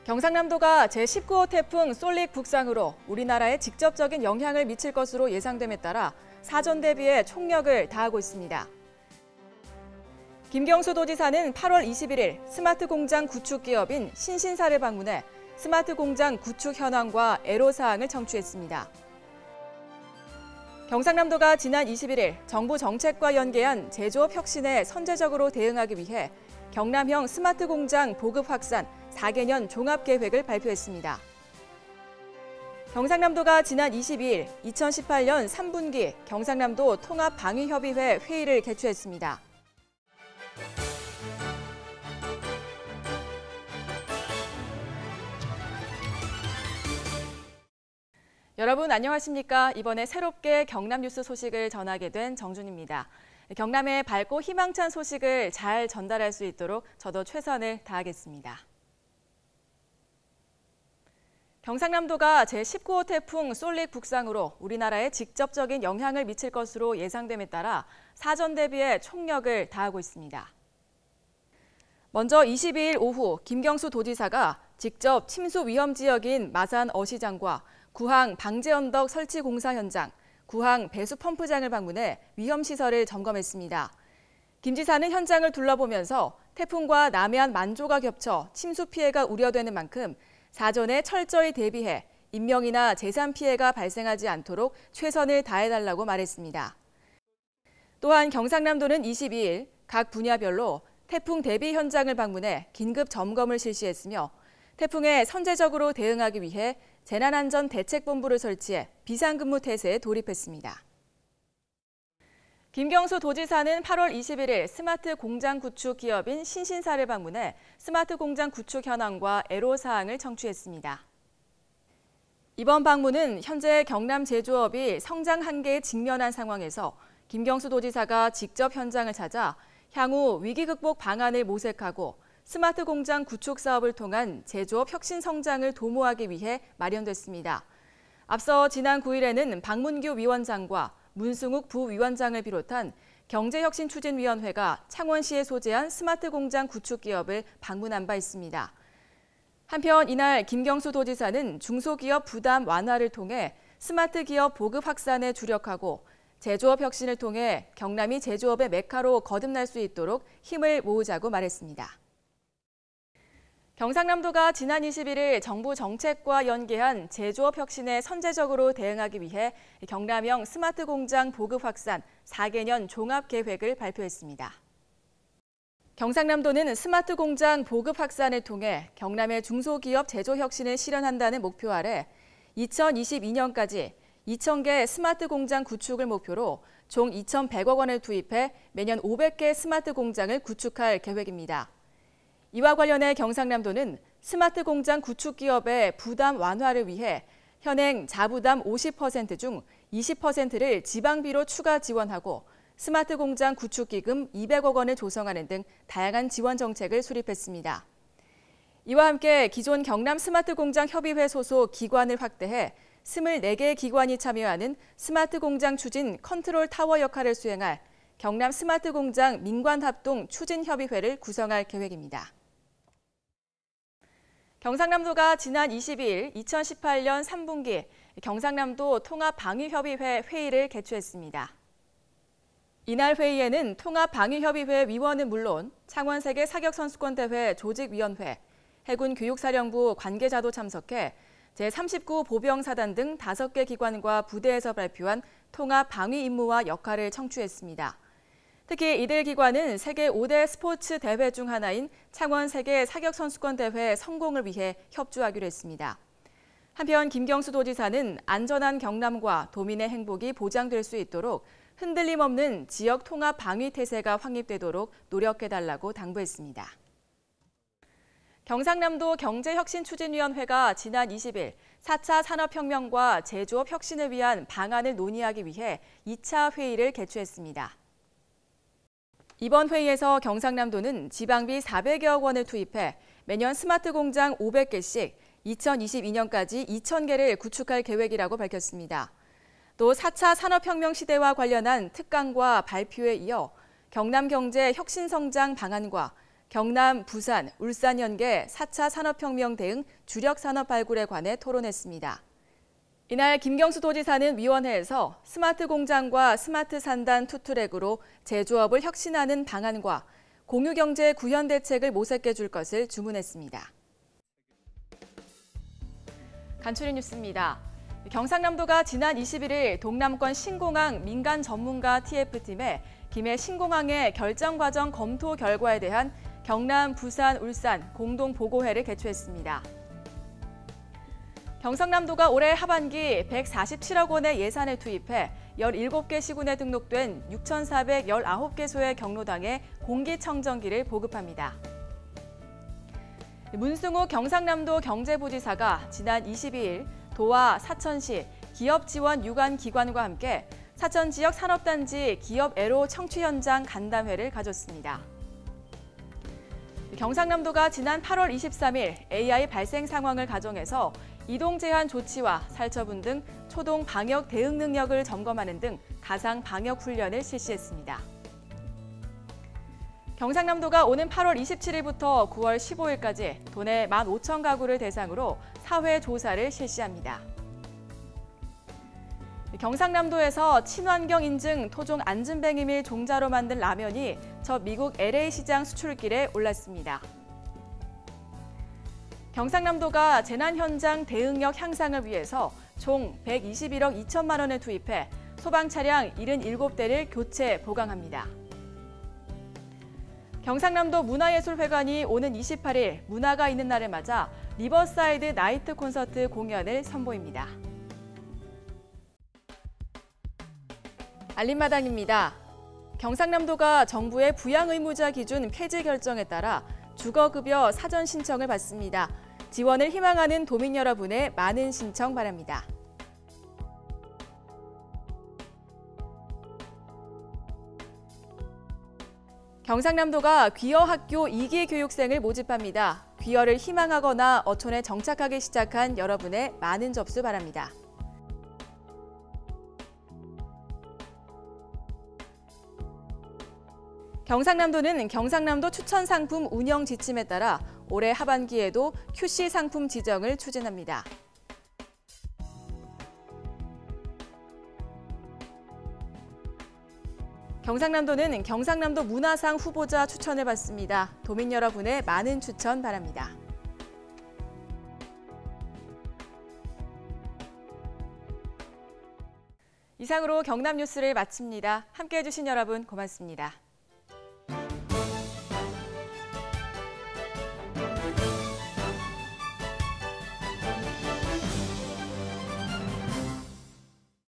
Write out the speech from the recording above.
경상남도가 제19호 태풍 솔릭 북상으로 우리나라에 직접적인 영향을 미칠 것으로 예상됨에 따라 사전 대비에 총력을 다하고 있습니다. 김경수 도지사는 8월 21일 스마트 공장 구축 기업인 신신사를 방문해 스마트 공장 구축 현황과 애로사항을 청취했습니다. 경상남도가 지난 21일 정부 정책과 연계한 제조업 혁신에 선제적으로 대응하기 위해 경남형 스마트 공장 보급 확산 4개년 종합계획을 발표했습니다. 경상남도가 지난 22일 2018년 3분기 경상남도 통합방위협의회 회의를 개최했습니다. 여러분 안녕하십니까? 이번에 새롭게 경남 뉴스 소식을 전하게 된 정준입니다. 경남의 밝고 희망찬 소식을 잘 전달할 수 있도록 저도 최선을 다하겠습니다. 경상남도가 제19호 태풍 솔릭 북상으로 우리나라에 직접적인 영향을 미칠 것으로 예상됨에 따라 사전 대비에 총력을 다하고 있습니다. 먼저 22일 오후 김경수 도지사가 직접 침수 위험 지역인 마산 어시장과 구항 방제 언덕 설치 공사 현장, 구항 배수 펌프장을 방문해 위험시설을 점검했습니다. 김 지사는 현장을 둘러보면서 태풍과 남해안 만조가 겹쳐 침수 피해가 우려되는 만큼 사전에 철저히 대비해 인명이나 재산 피해가 발생하지 않도록 최선을 다해달라고 말했습니다. 또한 경상남도는 22일 각 분야별로 태풍 대비 현장을 방문해 긴급 점검을 실시했으며 태풍에 선제적으로 대응하기 위해 재난안전대책본부를 설치해 비상근무 태세에 돌입했습니다. 김경수 도지사는 8월 21일 스마트 공장 구축 기업인 신신사를 방문해 스마트 공장 구축 현황과 애로사항을 청취했습니다. 이번 방문은 현재 경남 제조업이 성장 한계에 직면한 상황에서 김경수 도지사가 직접 현장을 찾아 향후 위기 극복 방안을 모색하고 스마트 공장 구축 사업을 통한 제조업 혁신 성장을 도모하기 위해 마련됐습니다. 앞서 지난 9일에는 박문규 위원장과 문승욱 부위원장을 비롯한 경제혁신추진위원회가 창원시에 소재한 스마트 공장 구축 기업을 방문한 바 있습니다. 한편 이날 김경수 도지사는 중소기업 부담 완화를 통해 스마트 기업 보급 확산에 주력하고 제조업 혁신을 통해 경남이 제조업의 메카로 거듭날 수 있도록 힘을 모으자고 말했습니다. 경상남도가 지난 21일 정부 정책과 연계한 제조업 혁신에 선제적으로 대응하기 위해 경남형 스마트 공장 보급 확산 4개년 종합계획을 발표했습니다. 경상남도는 스마트 공장 보급 확산을 통해 경남의 중소기업 제조 혁신을 실현한다는 목표 아래 2022년까지 2,000개 스마트 공장 구축을 목표로 총 2,100억 원을 투입해 매년 500개 스마트 공장을 구축할 계획입니다. 이와 관련해 경상남도는 스마트 공장 구축 기업의 부담 완화를 위해 현행 자부담 50% 중 20%를 지방비로 추가 지원하고 스마트 공장 구축 기금 200억 원을 조성하는 등 다양한 지원 정책을 수립했습니다. 이와 함께 기존 경남 스마트 공장 협의회 소속 기관을 확대해 24개 기관이 참여하는 스마트 공장 추진 컨트롤 타워 역할을 수행할 경남 스마트 공장 민관합동 추진협의회를 구성할 계획입니다. 경상남도가 지난 22일 2018년 3분기 경상남도 통합방위협의회 회의를 개최했습니다. 이날 회의에는 통합방위협의회 위원은 물론 창원세계 사격선수권대회 조직위원회, 해군교육사령부 관계자도 참석해 제39 보병사단 등 5개 기관과 부대에서 발표한 통합방위 임무와 역할을 청취했습니다. 특히 이들 기관은 세계 5대 스포츠 대회 중 하나인 창원 세계 사격선수권대회 성공을 위해 협조하기로 했습니다. 한편 김경수 도지사는 안전한 경남과 도민의 행복이 보장될 수 있도록 흔들림 없는 지역 통합 방위 태세가 확립되도록 노력해달라고 당부했습니다. 경상남도 경제혁신추진위원회가 지난 20일 4차 산업혁명과 제조업 혁신을 위한 방안을 논의하기 위해 2차 회의를 개최했습니다. 이번 회의에서 경상남도는 지방비 400여억 원을 투입해 매년 스마트 공장 500개씩 2022년까지 2,000개를 구축할 계획이라고 밝혔습니다. 또 4차 산업혁명 시대와 관련한 특강과 발표에 이어 경남 경제 혁신 성장 방안과 경남, 부산, 울산 연계 4차 산업혁명 대응 주력 산업 발굴에 관해 토론했습니다. 이날 김경수 도지사는 위원회에서 스마트 공장과 스마트 산단 투트랙으로 제조업을 혁신하는 방안과 공유경제 구현 대책을 모색해 줄 것을 주문했습니다. 간추린 뉴스입니다. 경상남도가 지난 21일 동남권 신공항 민간 전문가 TF팀에 김해 신공항의 결정 과정 검토 결과에 대한 경남, 부산, 울산 공동보고회를 개최했습니다. 경상남도가 올해 하반기 147억 원의 예산을 투입해 17개 시군에 등록된 6,419개소의 경로당에 공기청정기를 보급합니다. 문승욱 경상남도 경제부지사가 지난 22일 도와 사천시 기업지원 유관기관과 함께 사천지역 산업단지 기업애로 청취 현장 간담회를 가졌습니다. 경상남도가 지난 8월 23일 AI 발생 상황을 가정해서 이동 제한 조치와 살처분 등 초동 방역 대응 능력을 점검하는 등 가상 방역 훈련을 실시했습니다. 경상남도가 오는 8월 27일부터 9월 15일까지 도내 15,000가구를 대상으로 사회 조사를 실시합니다. 경상남도에서 친환경 인증 토종 안전뱅이밀 종자로 만든 라면이 첫 미국 LA 시장 수출길에 올랐습니다. 경상남도가 재난 현장 대응력 향상을 위해서 총 121억 2천만 원을 투입해 소방 차량 77대를 교체 보강합니다. 경상남도 문화예술회관이 오는 28일 문화가 있는 날을 맞아 리버사이드 나이트 콘서트 공연을 선보입니다. 알림마당입니다. 경상남도가 정부의 부양의무자 기준 폐지 결정에 따라 주거급여 사전 신청을 받습니다. 지원을 희망하는 도민 여러분의 많은 신청 바랍니다. 경상남도가 귀어학교 2기 교육생을 모집합니다. 귀어를 희망하거나 어촌에 정착하기 시작한 여러분의 많은 접수 바랍니다. 경상남도는 경상남도 추천상품 운영 지침에 따라 올해 하반기에도 QC 상품 지정을 추진합니다. 경상남도는 경상남도 문화상 후보자 추천을 받습니다. 도민 여러분의 많은 추천 바랍니다. 이상으로 경남 뉴스를 마칩니다. 함께해 주신 여러분 고맙습니다.